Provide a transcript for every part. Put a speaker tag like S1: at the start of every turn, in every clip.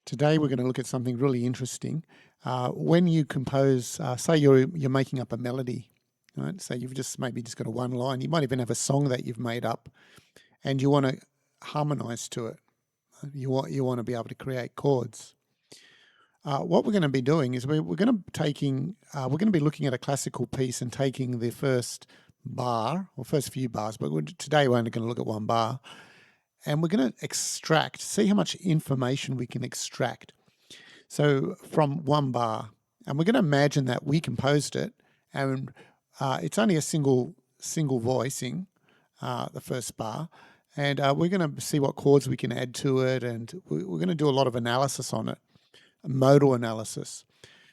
S1: Today we're going to look at something really interesting. When you compose, say you're making up a melody, right? So you've maybe just got a one line. You might even have a song that you've made up, and you want to harmonise to it. You want to be able to create chords. What we're going to be doing is we're going to be looking at a classical piece and taking the first bar or first few bars, but today we're only going to look at one bar. And we're going to see how much information we can extract. So from one bar, and we're going to imagine that we composed it, and it's only a single voicing, the first bar, and we're going to see what chords we can add to it, and we're going to do a lot of analysis on it, modal analysis.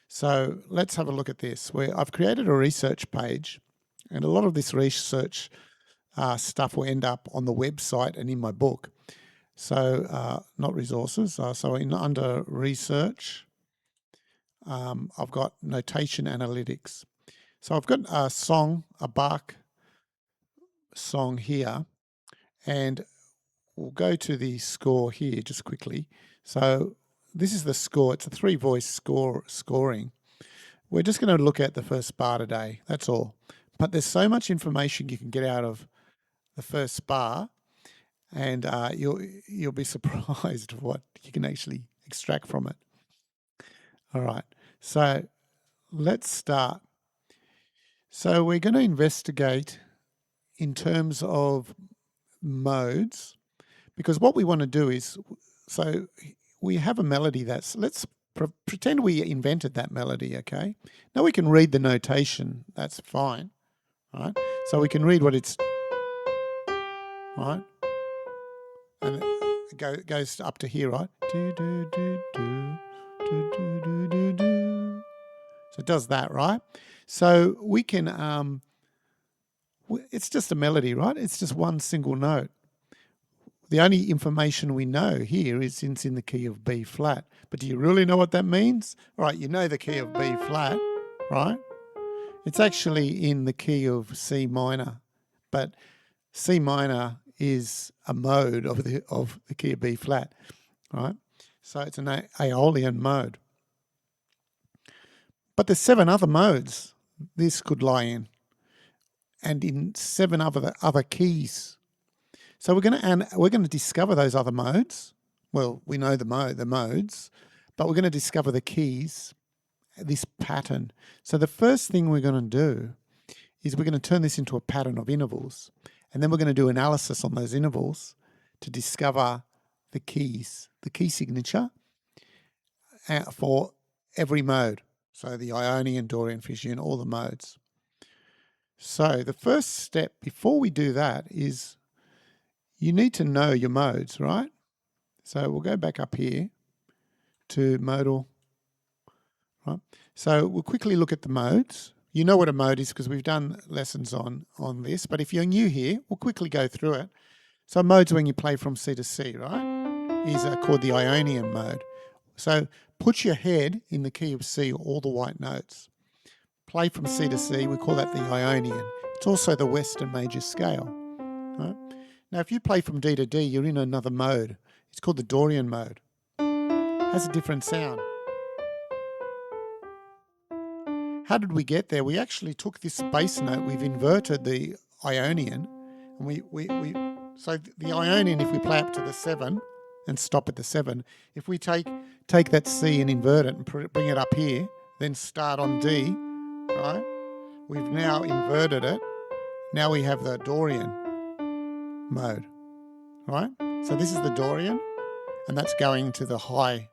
S1: So let's have a look at this. I've created a research page, and a lot of this research stuff will end up on the website and in my book. So not resources. So under research, I've got notation analytics. So I've got a Bach song here, and we'll go to the score here just quickly. So this is the score. It's a 3-voice scoring. We're just going to look at the first bar today. That's all. But there's so much information you can get out of the first bar, and you'll be surprised of what you can actually extract from it. All right, so let's start. So we're going to investigate in terms of modes, because what we want to do is, so we have a melody let's pretend we invented that melody, okay? Now we can read the notation, that's fine, all right? So we can read what it's, right? And it goes up to here, right? Do, do, do, do, do, do, do, do, do. So it does that, right? So we can, it's just a melody, right? It's just one single note. The only information we know here is it's in the key of B flat. But do you really know what that means? All right, you know the key of B flat, right? It's actually in the key of C minor, but C minor is a mode of the key of B flat, right? So it's an Aeolian mode. But there's 7 other modes this could lie in, and in 7 other keys. So we're going to discover those other modes. Well, we know the modes, but we're going to discover the keys, this pattern. So the first thing we're going to do is we're going to turn this into a pattern of intervals. And then we're going to do analysis on those intervals to discover the keys, the key signature for every mode. So the Ionian, Dorian, Phrygian, all the modes. So the first step before we do that is you need to know your modes, right? So we'll go back up here to modal, right? So we'll quickly look at the modes. You know what a mode is because we've done lessons on this, but if you're new here, we'll quickly go through it. So modes when you play from C to C, right, is called the Ionian mode. So put your head in the key of C, all the white notes. Play from C to C, we call that the Ionian. It's also the Western major scale, right? Now if you play from D to D, you're in another mode. It's called the Dorian mode. It has a different sound. How did we get there? We actually took this bass note, we've inverted the Ionian, and so the Ionian, if we play up to the 7 and stop at the 7, if we take that C and invert it and bring it up here, then start on D, right? We've now inverted it. Now we have the Dorian mode, right? So this is the Dorian, and that's going to the high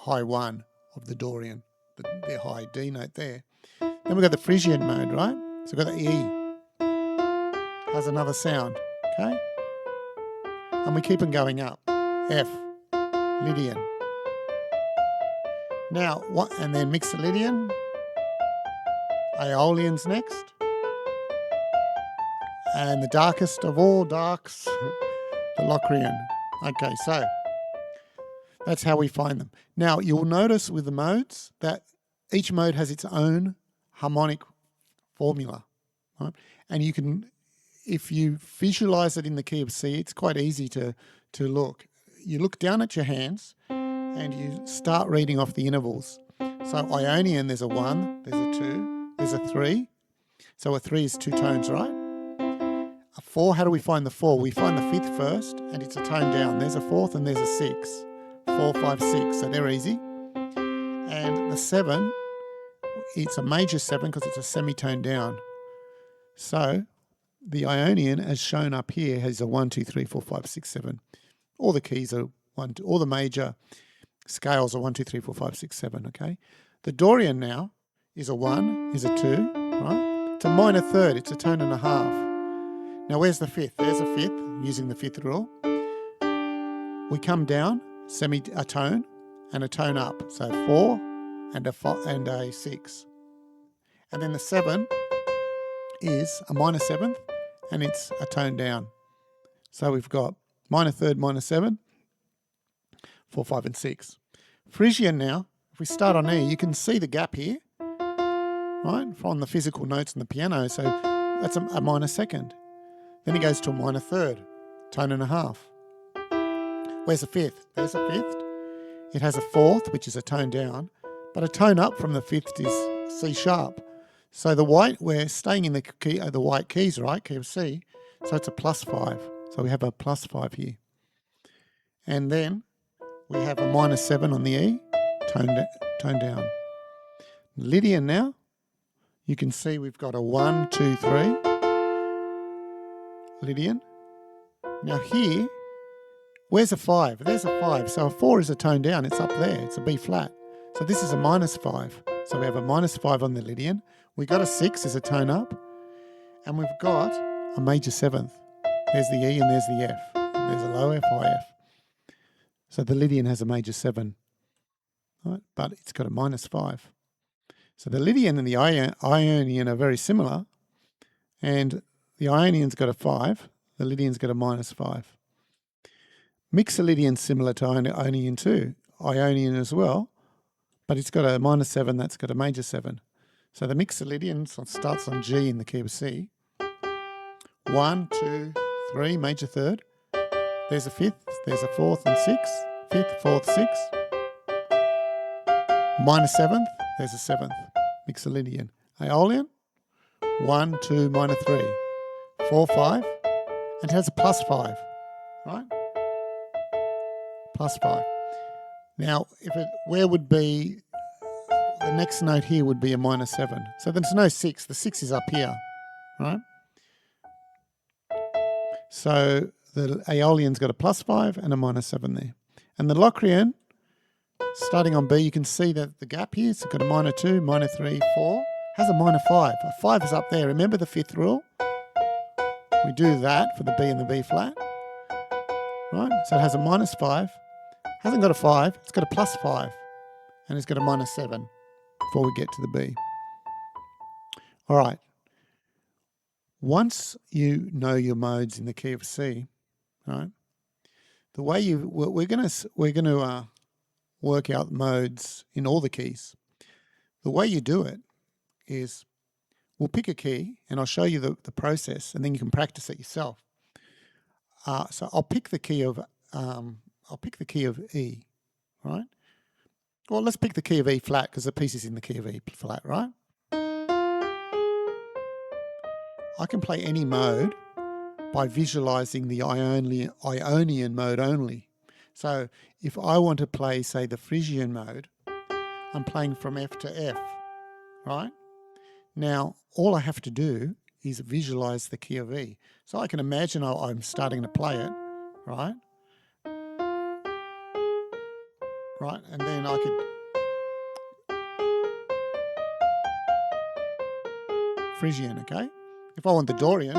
S1: 1 of the Dorian, the high D note there. Then we've got the Phrygian mode, right? So we've got the E. Has another sound, okay? And we keep on going up. F, Lydian. Now, and then Mixolydian. Aeolian's next. And the darkest of all darks, the Locrian. Okay, so that's how we find them. Now, you'll notice with the modes that each mode has its own harmonic formula, right? And you can, if you visualize it in the key of C, it's quite easy to look. You look down at your hands and you start reading off the intervals. So Ionian, there's a 1, there's a 2, there's a 3. So a 3 is 2 tones, right? A 4, how do we find the 4? We find the 5th first, and it's a tone down. There's a 4th and there's a 6. 4, 5, 6, so they're easy. And the 7, it's a major 7 because it's a semitone down. So the Ionian, as shown up here, has a 1, 2, 3, 4, 5, 6, 7. All the keys are 1, 2, all the major scales are 1, 2, 3, 4, 5, 6, 7, okay? The Dorian now is a 1, is a 2, right? It's a minor third, it's a tone and a half. Now where's the 5th? There's a 5th, using the 5th rule. We come down, a tone, and a tone up. So 4 and a 6. And then the 7 is a minor 7th, and it's a tone down. So we've got minor third, minor 7, 4, 5, and 6. Phrygian now, if we start on E, you can see the gap here, right, from the physical notes in the piano. So that's a minor second. Then it goes to a minor third, tone and a half. Where's the 5th? There's a 5th. It has a 4th, which is a tone down, but a tone up from the 5th is C sharp. So the white, we're staying in the key, the white keys, right? Key of C. So it's a +5. So we have a +5 here. And then we have a minor 7 on the E, tone down. Lydian now, you can see we've got a 1, 2, 3. Lydian. Now here, where's a 5? There's a 5. So a 4 is a tone down. It's up there. It's a B flat. So this is a -5. So we have a -5 on the Lydian. We got a 6 is a tone up. And we've got a major 7th. There's the E and there's the F. There's a low F, high F. So the Lydian has a major 7. Right? But it's got a -5. So the Lydian and the Ionian are very similar. And the Ionian's got a 5. The Lydian's got a -5. Mixolydian's similar to Ionian too. Ionian as well. But it's got a -7, that's got a major 7. So the Mixolydian starts on G in the key of C. 1, 2, 3, major third. There's a 5th, there's a 4th and 6th. 5th, 4th, 6th. Minor 7th, there's a 7th. Mixolydian. Aeolian, 1, 2, minor 3. 4, 5, and it has a +5, right? +5. Now, where would be, the next note here would be a -7. So there's no 6. The 6 is up here, right? So the Aeolian's got a +5 and a -7 there. And the Locrian, starting on B, you can see that the gap here, so it's got a -2, -3, 4, has a -5. A 5 is up there. Remember the 5th rule? We do that for the B and the B flat, right? So it has a -5. Hasn't got a 5, it's got a +5, and it's got a -7 before we get to the B. All right. Once you know your modes in the key of C, right? The way we're going to work out modes in all the keys. The way you do it is we'll pick a key, and I'll show you the process, and then you can practice it yourself. So I'll pick the key of E, right? Well, let's pick the key of E flat because the piece is in the key of E flat, right? I can play any mode by visualizing the Ionian mode only. So if I want to play, say, the Phrygian mode, I'm playing from F to F, right? Now, all I have to do is visualize the key of E. So I can imagine I'm starting to play it, right? Right, and then I could Phrygian, okay? If I want the Dorian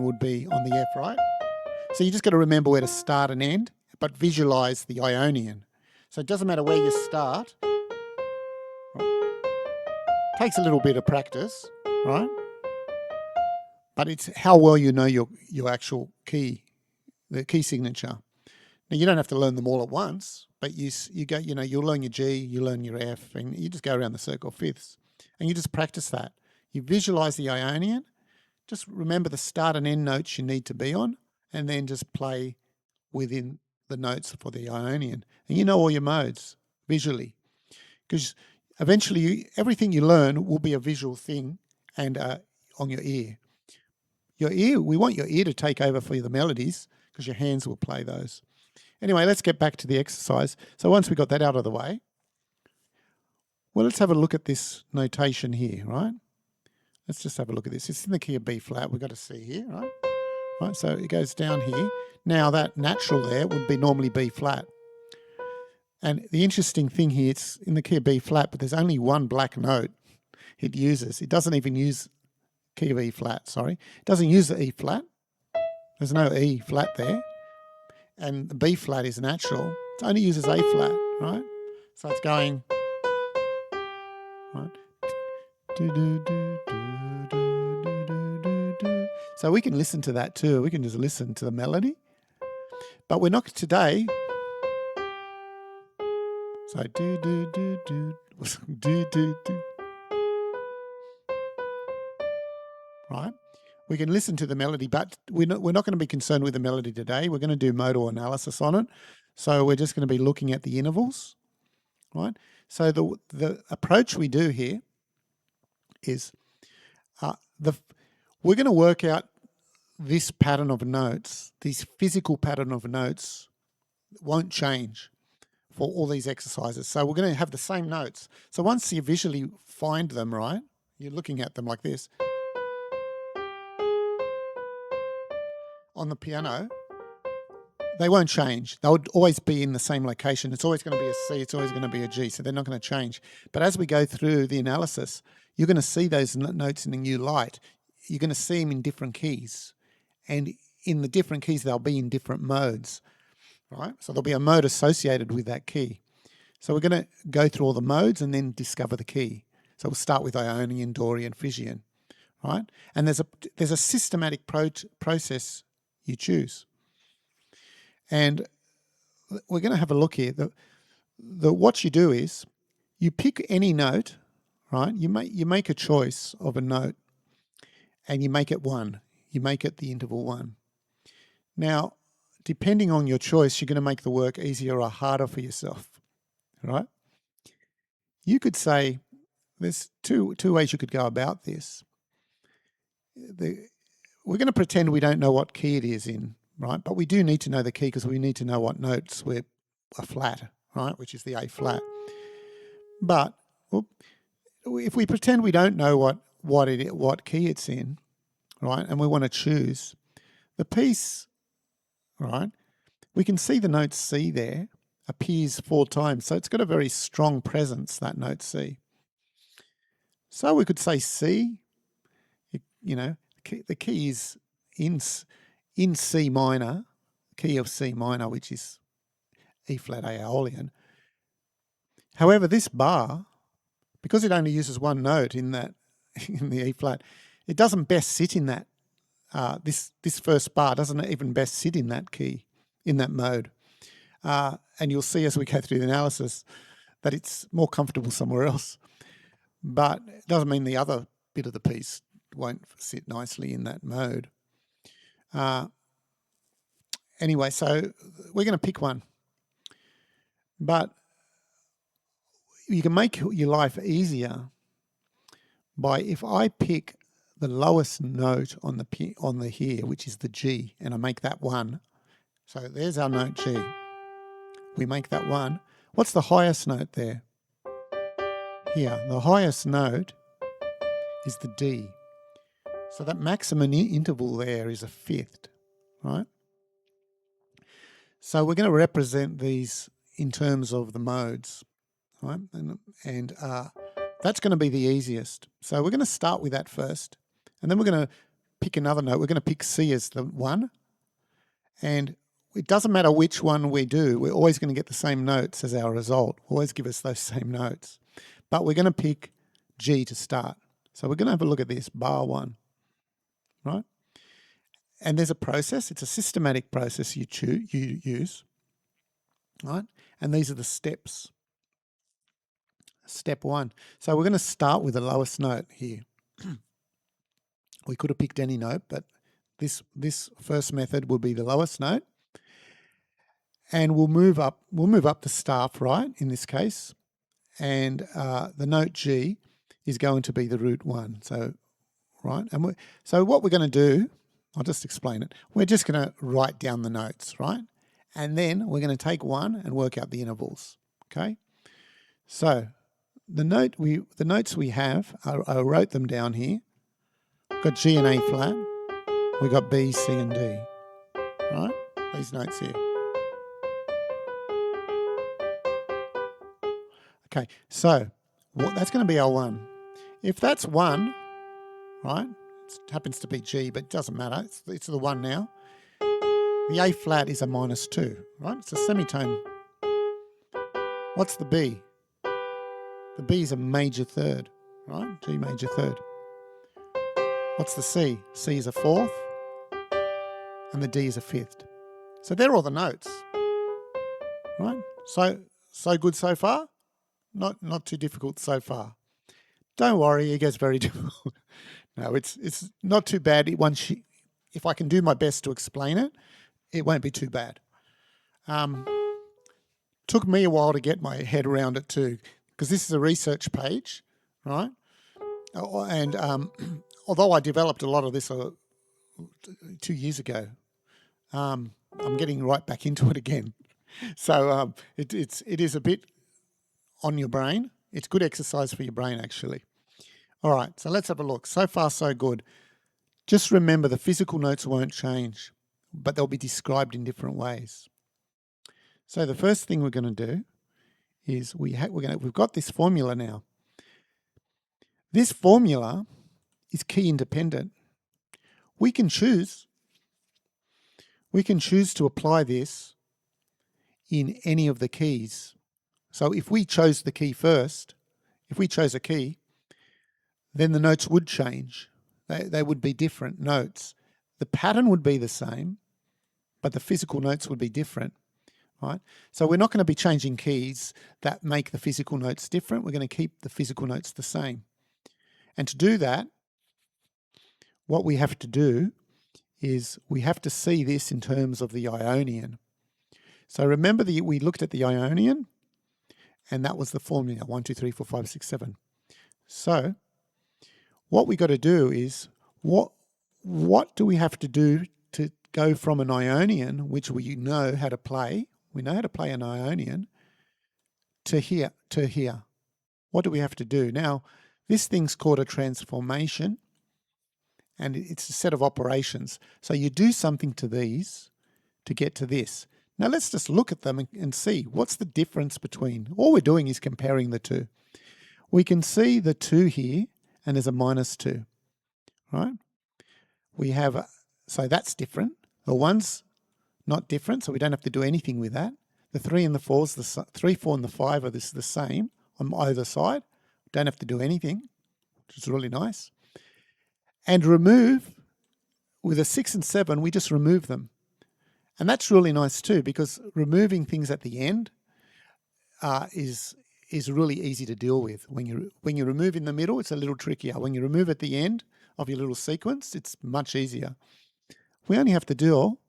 S1: would be on the F, right? So you just got to remember where to start and end, but visualize the Ionian. So it doesn't matter where you start. Takes a little bit of practice, right? But it's how well you know your actual key, the key signature. Now you don't have to learn them all at once, but you go, you'll learn your G, you learn your F, and you just go around the circle fifths, and you just practice that. You visualize the Ionian. Just remember the start and end notes you need to be on, and then just play within the notes for the Ionian. And you know all your modes visually, because eventually everything you learn will be a visual thing and on your ear. Your ear, we want your ear to take over for the melodies because your hands will play those. Anyway, let's get back to the exercise. So once we got that out of the way, well, let's have a look at this notation here, right? Let's just have a look at this. It's in the key of B flat. We've got to see here, right? Right, so it goes down here. Now that natural there would be normally B flat. And the interesting thing here, it's in the key of B flat, but there's only one black note it uses. It doesn't even use key of E flat, sorry. It doesn't use the E flat. There's no E flat there. And the B flat is natural. It only uses A flat, right? So it's going, right? So we can listen to that too. We can just listen to the melody. But we're not today. So do do do do do do do. Right? We can listen to the melody, but we're not going to be concerned with the melody today. We're going to do modal analysis on it. So we're just going to be looking at the intervals, right? So the approach we do here is we're going to work out this pattern of notes, this physical pattern of notes won't change for all these exercises. So we're going to have the same notes. So once you visually find them, right, you're looking at them like this. On the piano, they won't change. They'll always be in the same location. It's always going to be a C, it's always going to be a G, so they're not going to change. But as we go through the analysis, you're going to see those notes in a new light. You're going to see them in different keys. And in the different keys, they'll be in different modes, right? So there'll be a mode associated with that key. So we're going to go through all the modes and then discover the key. So we'll start with Ionian, Dorian, Phrygian, right? And there's a systematic process you choose. And we're going to have a look here. What you do is you pick any note, right? You make a choice of a note and you make it 1. You make it the interval 1. Now, depending on your choice, you're going to make the work easier or harder for yourself, right? You could say there's two ways you could go about this. We're going to pretend we don't know what key it is in, right? But we do need to know the key because we need to know what notes are flat, right? Which is the A flat. But if we pretend we don't know what key it's in, right, and we want to choose the piece, right, we can see the note C there appears 4 times. So it's got a very strong presence, that note C. So we could say C, the key is in C minor, key of C minor, which is E flat Aeolian. However, this bar, because it only uses one note in the E flat, it doesn't best sit in that. This first bar doesn't even best sit in that key, in that mode. And you'll see as we go through the analysis that it's more comfortable somewhere else. But it doesn't mean the other bit of the piece won't sit nicely in that mode. Anyway, so we're going to pick one. But you can make your life easier by, if I pick the lowest note on the here, which is the G, and I make that 1. So there's our note G. We make that 1. What's the highest note there? Here, the highest note is the D. So that maximum interval there is a 5th, right? So we're going to represent these in terms of the modes, right? And that's going to be the easiest. So we're going to start with that first, and then we're going to pick another note. We're going to pick C as the 1, and it doesn't matter which one we do. We're always going to get the same notes as our result. Always give us those same notes. But we're going to pick G to start. So we're going to have a look at this, bar 1, right? And there's a process. It's a systematic process you use, right? And these are the steps. Step 1. So we're going to start with the lowest note here. We could have picked any note, but this first method will be the lowest note. And we'll move up the staff, right, in this case. And the note G is going to be the root 1. So, right, and so what we're going to do, I'll just explain it. We're just going to write down the notes, right? And then we're going to take 1 and work out the intervals, okay? So the notes we have, I wrote them down here. We've got G and A flat. We've got B, C and D, right? These notes here. Okay, so that's going to be our 1. If that's 1, right, it happens to be G, but it doesn't matter. It's the 1 now. The A flat is a -2, right? It's a semitone. What's the B? The B is a major third, right? G major third. What's the C? C is a 4th, and the D is a 5th. So they're all the notes, right? So good so far? Not too difficult so far. Don't worry, it gets very difficult. No, it's not too bad. If I can do my best to explain it, it won't be too bad. Took me a while to get my head around it too, because this is a research page, right? And although I developed a lot of this 2 years ago, I'm getting right back into it again. So it is a bit on your brain. It's good exercise for your brain, actually. All right, so let's have a look. So far, so good. Just remember the physical notes won't change, but they'll be described in different ways. So the first thing we're going to do is we've got this formula now. This formula is key independent. We can choose to apply this in any of the keys. So if we chose the key first, if we chose a key, then the notes would change. They would be different notes. The pattern would be the same, but the physical notes would be different, right? So we're not going to be changing keys that make the physical notes different. We're going to keep the physical notes the same. And to do that, what we have to do is we have to see this in terms of the Ionian. So remember we looked at the Ionian, and that was the formula, 1, 2, 3, 4, 5, 6, 7. So what we got to do is, what do we have to do to go from an Ionian, which we know how to play, we know how to play an Ionian, to here? What do we have to do? Now, this thing's called a transformation, and it's a set of operations. So you do something to these to get to this. Now let's just look at them and see what's the difference between. All we're doing is comparing the two. We can see the 2 here, and there's a -2, right? We have, so that's different. The 1's not different, so we don't have to do anything with that. The 3 and the 4's, the 3, 4 and the 5 are the same on either side. Don't have to do anything, which is really nice. And remove, with a 6 and 7, we just remove them. And that's really nice too, because removing things at the end is really easy to deal with. When you remove in the middle, it's a little trickier. When you remove at the end of your little sequence, it's much easier. We only have to deal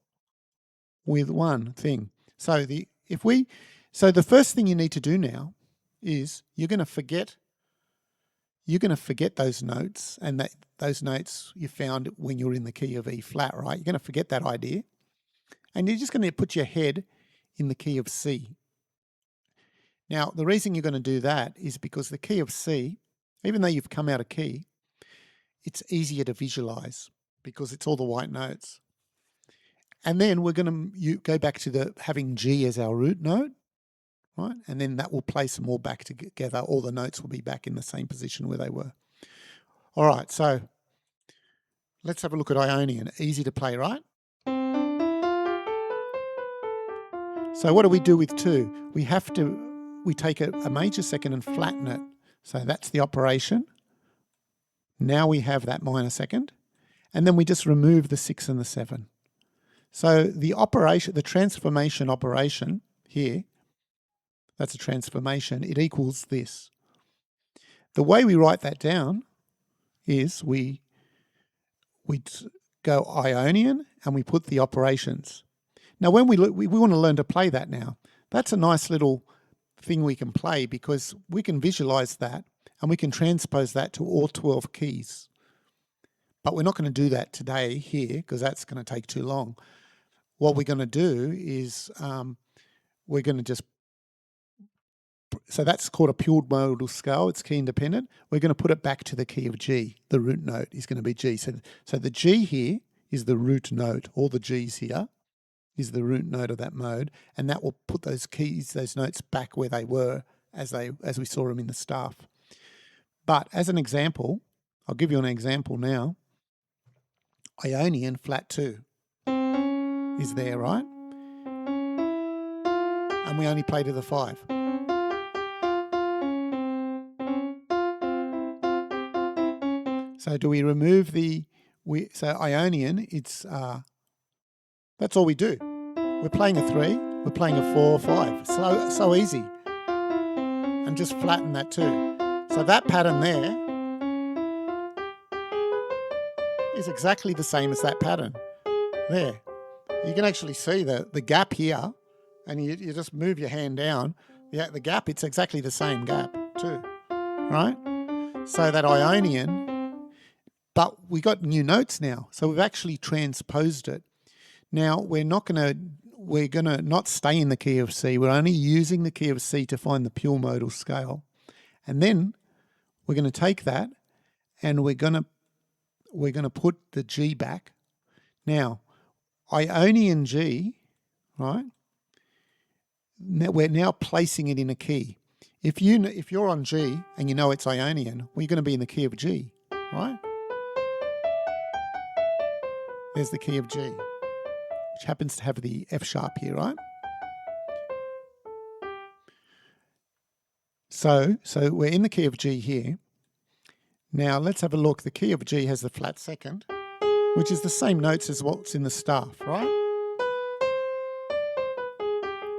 S1: with one thing. So the first thing you need to do now is you're going to forget those notes, and those notes you found when you were in the key of E flat, right? You're going to forget that idea. And you're just going to put your head in the key of C. Now, the reason you're going to do that is because the key of C, even though you've come out of key, it's easier to visualize because it's all the white notes. And then we're going to go back to having G as our root note, right? And then that will place them all back together. All the notes will be back in the same position where they were. All right, so let's have a look at Ionian. Easy to play, right? So what do we do with 2? We take a major second and flatten it. So that's the operation. Now we have that minor second. And then we just remove the 6 and the 7. So the transformation operation here, that's a transformation, it equals this. The way we write that down is we go Ionian and we put the operations. Now, when we look, we want to learn to play that now. That's a nice little thing we can play because we can visualize that and we can transpose that to all 12 keys. But we're not going to do that today here because that's going to take too long. What we're going to do is we're going to just, so that's called a pure modal scale. It's key independent. We're going to put it back to the key of G. The root note is going to be G. So the G here is the root note. All the G's here is the root note of that mode, and that will put those keys, those notes back where they were as we saw them in the staff. But as an example, I'll give you an example now. Ionian flat 2 is there, right? And we only play to the 5. So do we remove so Ionian, it's, that's all we do. We're playing a 3, we're playing a 4, 5. So easy. And just flatten that too. So that pattern there is exactly the same as that pattern. There. You can actually see the gap here, and you just move your hand down. The gap, it's exactly the same gap too, right? So that Ionian, but we got new notes now. So we've actually transposed it. Now we're gonna not stay in the key of C. We're only using the key of C to find the pure modal scale. And then we're going to take that and we're going to put the G back. Now, Ionian G, right? Now we're now placing it in a key. If you're on G and you know it's Ionian, well, you're going to be in the key of G, right? There's the key of G, which happens to have the F sharp here, right? So we're in the key of G here. Now let's have a look. The key of G has the flat second, which is the same notes as what's in the staff, right?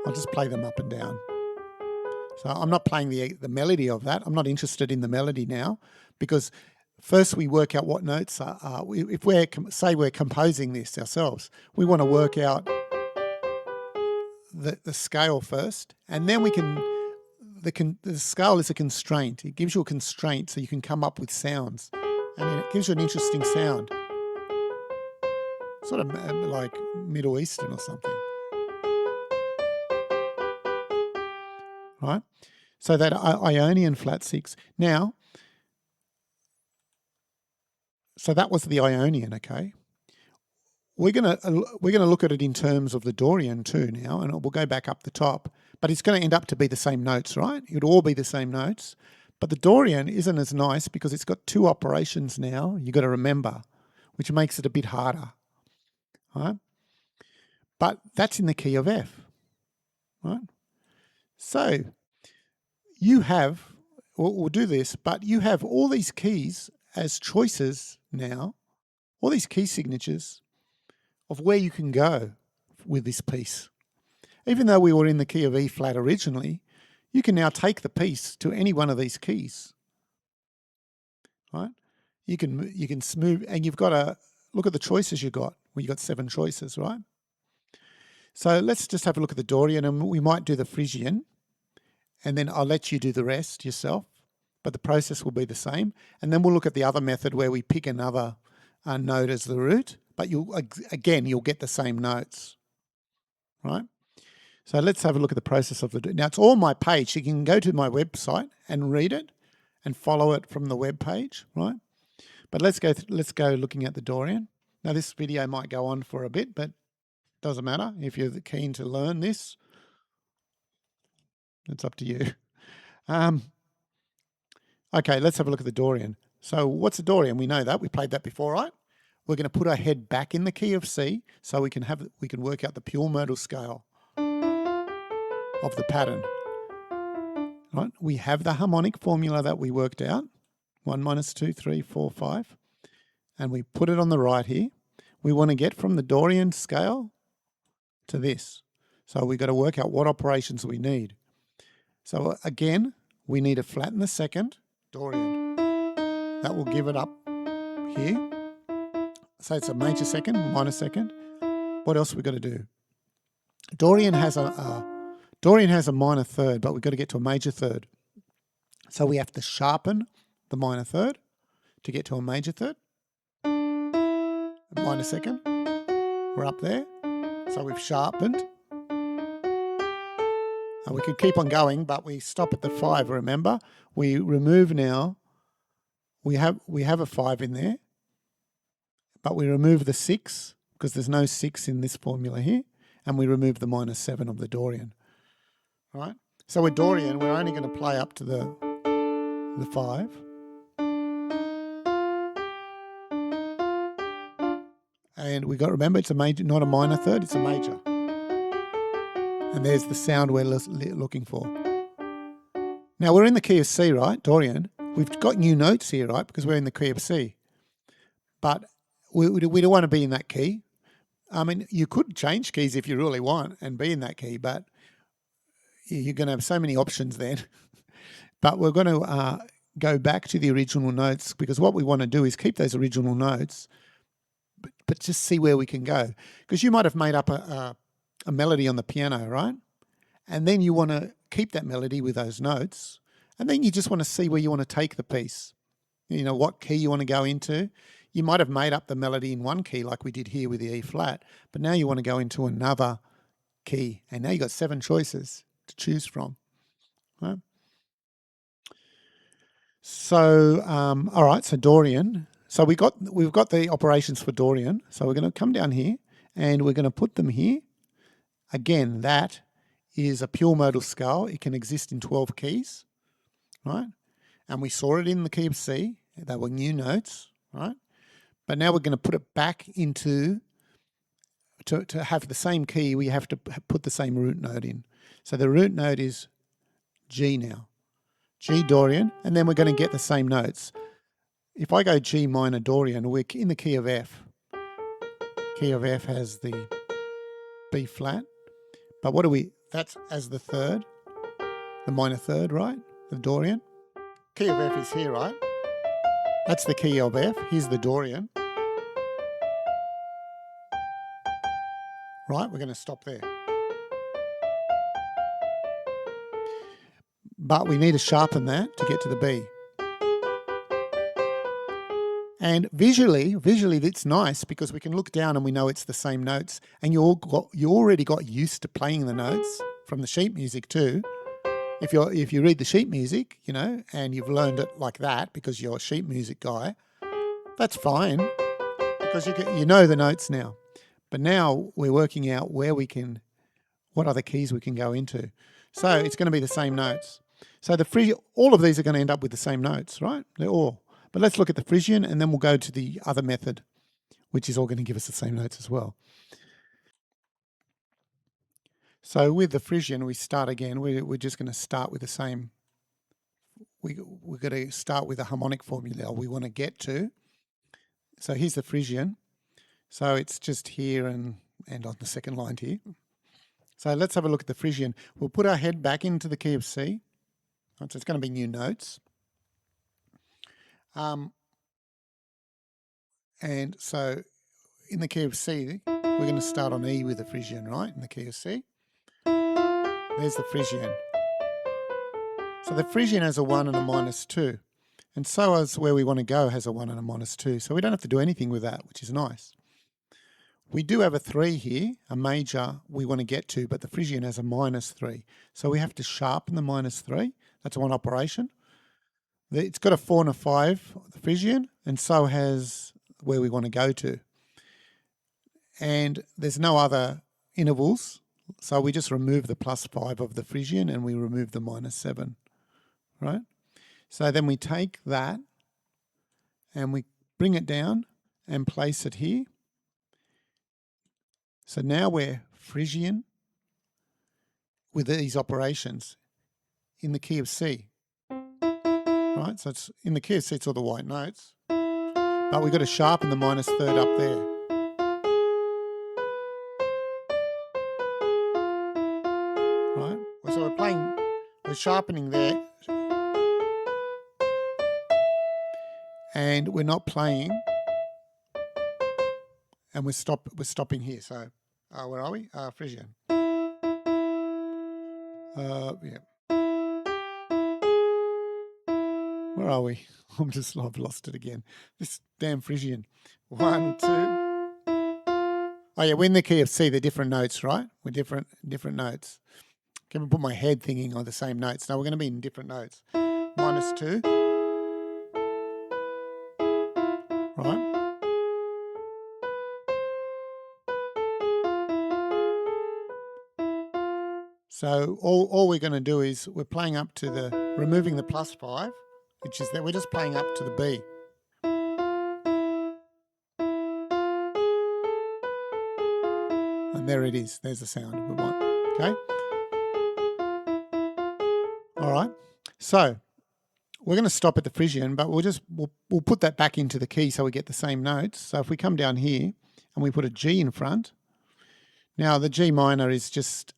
S1: I'll just play them up and down. So I'm not playing the melody of that. I'm not interested in the melody now because first we work out what notes are. If we're composing this ourselves, we want to work out the scale first, and then we can. The scale is a constraint. It gives you a constraint so you can come up with sounds, and it gives you an interesting sound, sort of like Middle Eastern or something, right? So that Ionian flat 6. Now, so that was the Ionian, okay? We're gonna look at it in terms of the Dorian too now, and we'll go back up the top. But it's going to end up to be the same notes, right? It'll all be the same notes. But the Dorian isn't as nice because it's got 2 operations now, you've got to remember, which makes it a bit harder, right? But that's in the key of F, right? So you have, we'll do this, but you have all these keys as choices now, all these key signatures of where you can go with this piece. Even though we were in the key of E flat originally, you can now take the piece to any one of these keys, right? You can smooth, and you've got to look at the choices you got. Well, you got 7 choices, right? So let's just have a look at the Dorian, and we might do the Phrygian, and then I'll let you do the rest yourself, but the process will be the same. And then we'll look at the other method where we pick another note as the root, but you'll get the same notes, right? So let's have a look at the process of now it's all my page. You can go to my website and read it and follow it from the web page, right? But let's go looking at the Dorian. Now this video might go on for a bit, but doesn't matter. If you're keen to learn this, it's up to you. Okay, let's have a look at the Dorian. So what's a Dorian? We know that. We played that before, right? We're going to put our head back in the key of C so we can work out the pure modal scale of the pattern. Right? We have the harmonic formula that we worked out. 1 minus 2, 3, 4, 5. And we put it on the right here. We want to get from the Dorian scale to this. So we've got to work out what operations we need. So again, we need to flatten the second Dorian. That will give it up here. So it's a major second, minor second. What else we got to do? Dorian has a minor third, but we've got to get to a major third. So we have to sharpen the minor third to get to a major third. Minor second. We're up there. So we've sharpened. And we could keep on going, but we stop at the 5, remember? We remove now. We have a 5 in there, but we remove the 6 because there's no 6 in this formula here, and we remove the minus 7 of the Dorian. Right? So with Dorian, we're only going to play up to the 5. And we got to remember it's a major, not a minor third, it's a major. And there's the sound we're looking for. Now we're in the key of C, right? Dorian. We've got new notes here, right? Because we're in the key of C. But we don't want to be in that key. I mean, you could change keys if you really want and be in that key, but you're going to have so many options then. But we're going to go back to the original notes, because what we want to do is keep those original notes, but just see where we can go. Because you might have made up a melody on the piano, right? And then you want to keep that melody with those notes. And then you just want to see where you want to take the piece. You know, what key you want to go into. You might have made up the melody in one key like we did here with the E flat, but now you want to go into another key. And now you've got 7 choices to choose from. Right? So, all right, so Dorian. So we've got the operations for Dorian. So we're going to come down here and we're going to put them here. Again, that is a pure modal scale. It can exist in 12 keys, right? And we saw it in the key of C. They were new notes, right? But now we're going to put it back into, to have the same key, we have to put the same root note in. So the root note is G now. G Dorian, and then we're going to get the same notes. If I go G minor Dorian, we're in the key of F. Key of F has the B flat. But what do we, that's as the third, the minor third, right? The Dorian. Key of F is here, right? That's the key of F. Here's the Dorian. Right, we're going to stop there. But we need to sharpen that to get to the B. And visually it's nice because we can look down and we know it's the same notes. And you already got used to playing the notes from the sheet music too. If you read the sheet music, you know, and you've learned it like that because you're a sheet music guy, that's fine because you know the notes now. But now we're working out what other keys we can go into. So it's going to be the same notes. So all of these are going to end up with the same notes, right? They're all. But let's look at the Frisian and then we'll go to the other method, which is all going to give us the same notes as well. So with the Frisian, we start again. We're just going to start with the same. We're going to start with a harmonic formula we want to get to. So here's the Frisian. So it's just here and on the second line here. So let's have a look at the Frisian. We'll put our head back into the key of C. So it's going to be new notes. And so in the key of C, we're going to start on E with the Frisian, right? In the key of C. There's the Frisian. So the Frisian has a 1 and a -2. And so as where we want to go has a 1 and a -2. So we don't have to do anything with that, which is nice. We do have a 3 here, a major we want to get to, but the Frisian has a -3. So we have to sharpen the -3. That's one operation. It's got a 4 and a 5, the Frisian, and so has where we want to go to. And there's no other intervals, so we just remove the +5 of the Frisian and we remove the -7, right? So then we take that and we bring it down and place it here. So now we're Frisian with these operations in the key of C. Right, so it's in the key of C, it's all the white notes. But we've got to sharpen the -3 up there. Right? So we're sharpening there. And we're not playing. And we're stopping here. So where are we? Frisian. Yeah. Where are we? I've lost it again. This damn Frisian. 1, 2. Oh yeah, we're in the key of C, the different notes, right? We're different notes. Can we put my head thinking on the same notes? No, we're going to be in different notes. -2. Right? So all we're going to do is we're playing up to the, removing the +5, which is that we're just playing up to the B. And there it is. There's the sound we want. Okay? All right. So we're going to stop at the Frisian, but we'll put that back into the key so we get the same notes. So if we come down here and we put a G in front, now the G minor is just,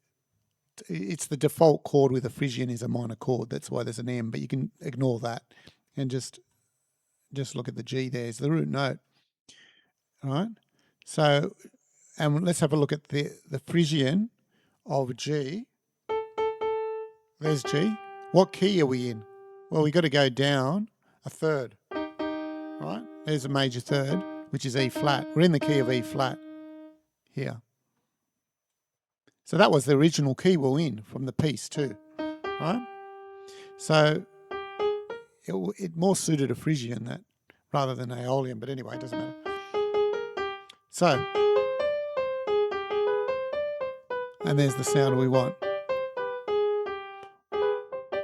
S1: it's the default chord with a Frisian is a minor chord. That's why there's an M, but you can ignore that and just look at the G there. It's the root note. All right. So, and let's have a look at the Frisian of G. There's G. What key are we in? Well, we got to go down a third. Right? There's a major third, which is E flat. We're in the key of E flat here. So that was the original key we're in from the piece too. Right? So it more suited a Frisian that rather than Aeolian, but anyway, it doesn't matter. So, and there's the sound we want.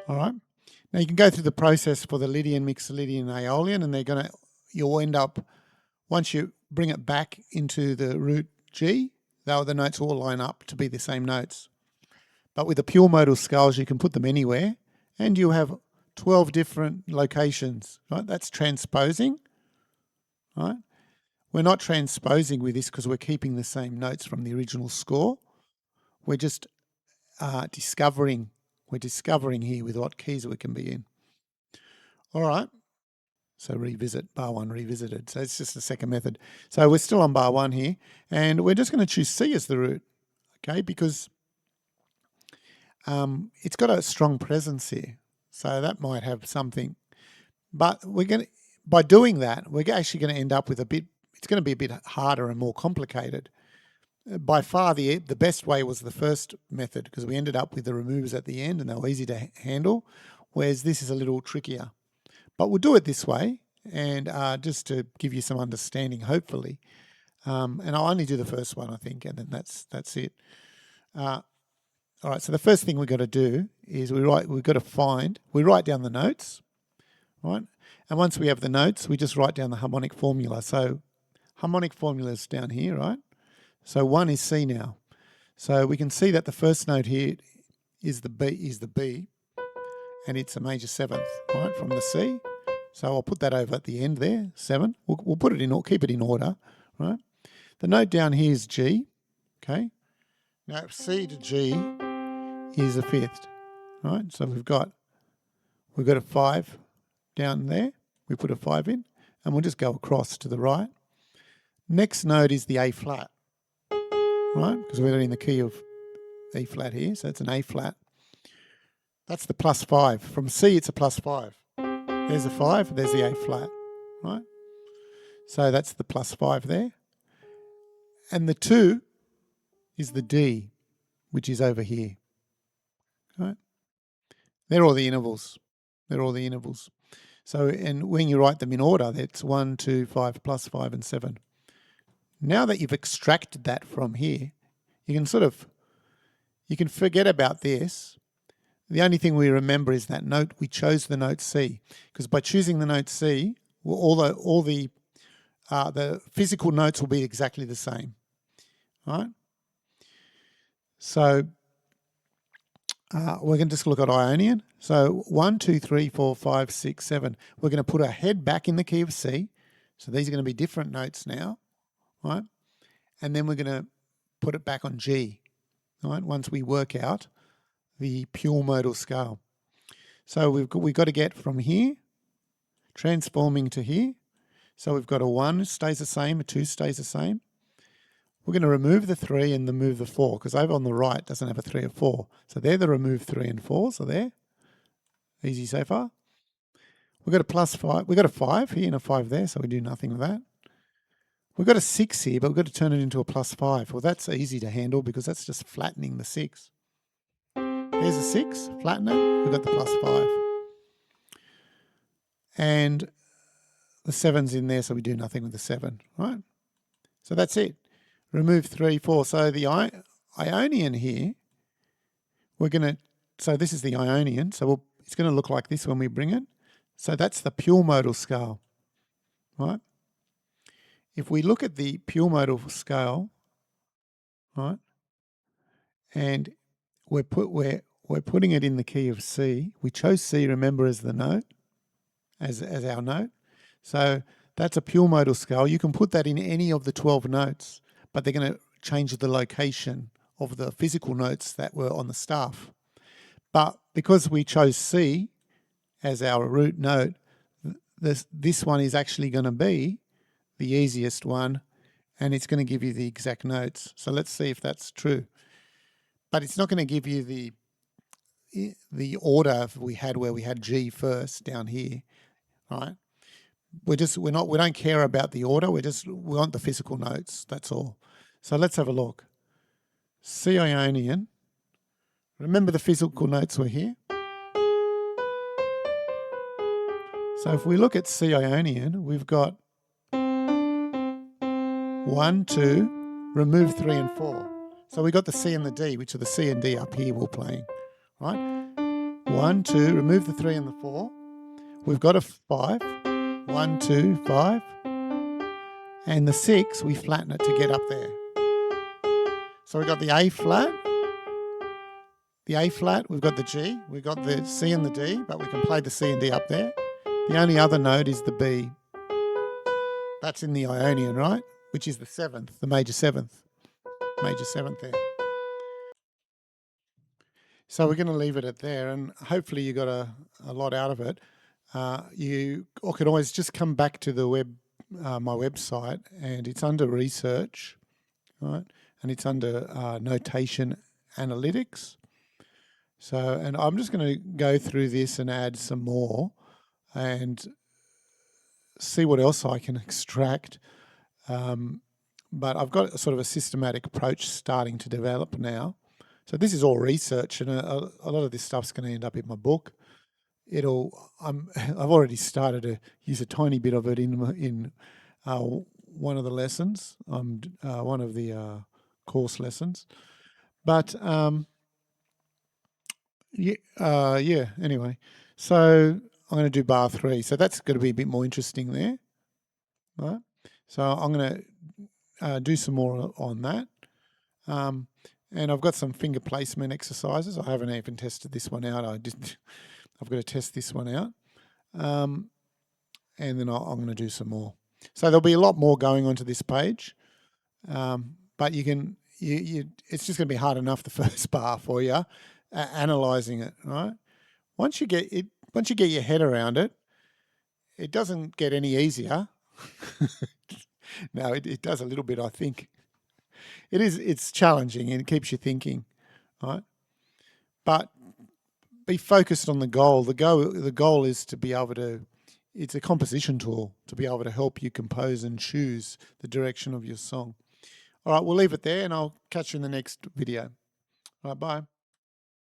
S1: All right. Now you can go through the process for the Lydian, Mixolydian, Aeolian, and you'll end up, once you bring it back into the root G, the notes all line up to be the same notes. But with the pure modal scales, you can put them anywhere, and you have 12 different locations. Right? That's transposing. Right? We're not transposing with this because we're keeping the same notes from the original score. We're just discovering. We're discovering here with what keys we can be in. All right. So revisit, bar 1 revisited. So it's just the second method. So we're still on bar 1 here, and we're just going to choose C as the root, okay, because it's got a strong presence here. So that might have something. But by doing that, we're actually going to end up with it's going to be a bit harder and more complicated. By far, the best way was the first method because we ended up with the removers at the end and they were easy to handle, whereas this is a little trickier. But we'll do it this way, and just to give you some understanding, hopefully. And I'll only do the first one, I think, and then that's it. All right, so the first thing we've got to do is we write down the notes, right? And once we have the notes, we just write down the harmonic formula. So harmonic formula is down here, right? So 1 is C now. So we can see that the first note here is the B, and it's a major 7th, right, from the C. So I'll put that over at the end there, 7. We'll put it in, or keep it in order, right? The note down here is G, okay? Now C to G is a 5th, right? So we've got a 5 down there. We put a 5 in, and we'll just go across to the right. Next note is the A flat, right? Because we're in the key of E flat here, so it's an A flat. That's the +5. From C, it's a +5. There's a 5, there's the A flat, right? So that's the +5 there. And the 2 is the D, which is over here, right? They're all the intervals. So, and when you write them in order, that's 1, 2, 5, +5, and 7. Now that you've extracted that from here, you can forget about this. The only thing we remember is that note. We chose the note C because by choosing the note C, all the physical notes will be exactly the same, right? So we're going to just look at Ionian. So 1, 2, 3, 4, 5, 6, 7. We're going to put our head back in the key of C. So these are going to be different notes now, right? And then we're going to put it back on G, right? Once we work out the pure modal scale. So we've got to get from here, transforming to here. So we've got a 1 stays the same, a 2 stays the same. we're going to remove the 3 and remove the 4, because over on the right doesn't have a 3 or 4. So they're the remove 3 and 4, so there. Easy so far. We've got a +5. We've got a 5 here and a 5 there, so we do nothing with that. We've got a 6 here, but we've got to turn it into a +5. Well, that's easy to handle because that's just flattening the 6. There's a 6, flatten it, we've got the +5. And the 7's in there, so we do nothing with the 7, right? So that's it. Remove 3, 4. So the Ionian here, we're going to, so this is the Ionian, so it's going to look like this when we bring it. So that's the pure modal scale, right? If we look at the pure modal scale, right, and we're putting it in the key of C. We chose C, remember, as the note, as our note. So that's a pure modal scale. You can put that in any of the 12 notes, but they're going to change the location of the physical notes that were on the staff. But because we chose C as our root note, this one is actually going to be the easiest one, and it's going to give you the exact notes. So let's see if that's true. But it's not going to give you the order we had, where we had G first down here, right? We don't care about the order. We want the physical notes. That's all. So let's have a look. C Ionian. Remember the physical notes were here. So if we look at C Ionian, we've got 1, 2, remove 3 and 4. So we got the C and the D, which are the C and D up here we're playing, right? 1, 2, remove the 3 and the 4. We've got a 5. 1, 2, 5. And the 6, we flatten it to get up there. So we've got the A flat, we've got the G, we've got the C and the D, but we can play the C and D up there. The only other note is the B. That's in the Ionian, right? Which is the 7th, the major 7th. Major 7th there. So we're going to leave it at there, and hopefully you got a lot out of it. You can always just come back to the my website, and it's under research, right? And it's under notation analytics. So, and I'm just going to go through this and add some more and see what else I can extract. But I've got sort of a systematic approach starting to develop now. So this is all research, and a lot of this stuff's going to end up in my book. I've already started to use a tiny bit of it in one of the lessons, one of the course lessons. But yeah. Anyway, so I'm going to do bar 3. So that's going to be a bit more interesting there, right? So I'm going to do some more on that. And I've got some finger placement exercises. I haven't even tested this one out. I've got to test this one out. And then I'm going to do some more. So there'll be a lot more going onto this page. But it's just going to be hard enough, the first bar for you, analysing it, right? Once you get your head around it, it doesn't get any easier. No, it does a little bit, I think. It's challenging and it keeps you thinking, right? But be focused on the goal. The goal is to be able to, it's a composition tool to be able to help you compose and choose the direction of your song. All right, we'll leave it there and I'll catch you in the next video. All right, bye.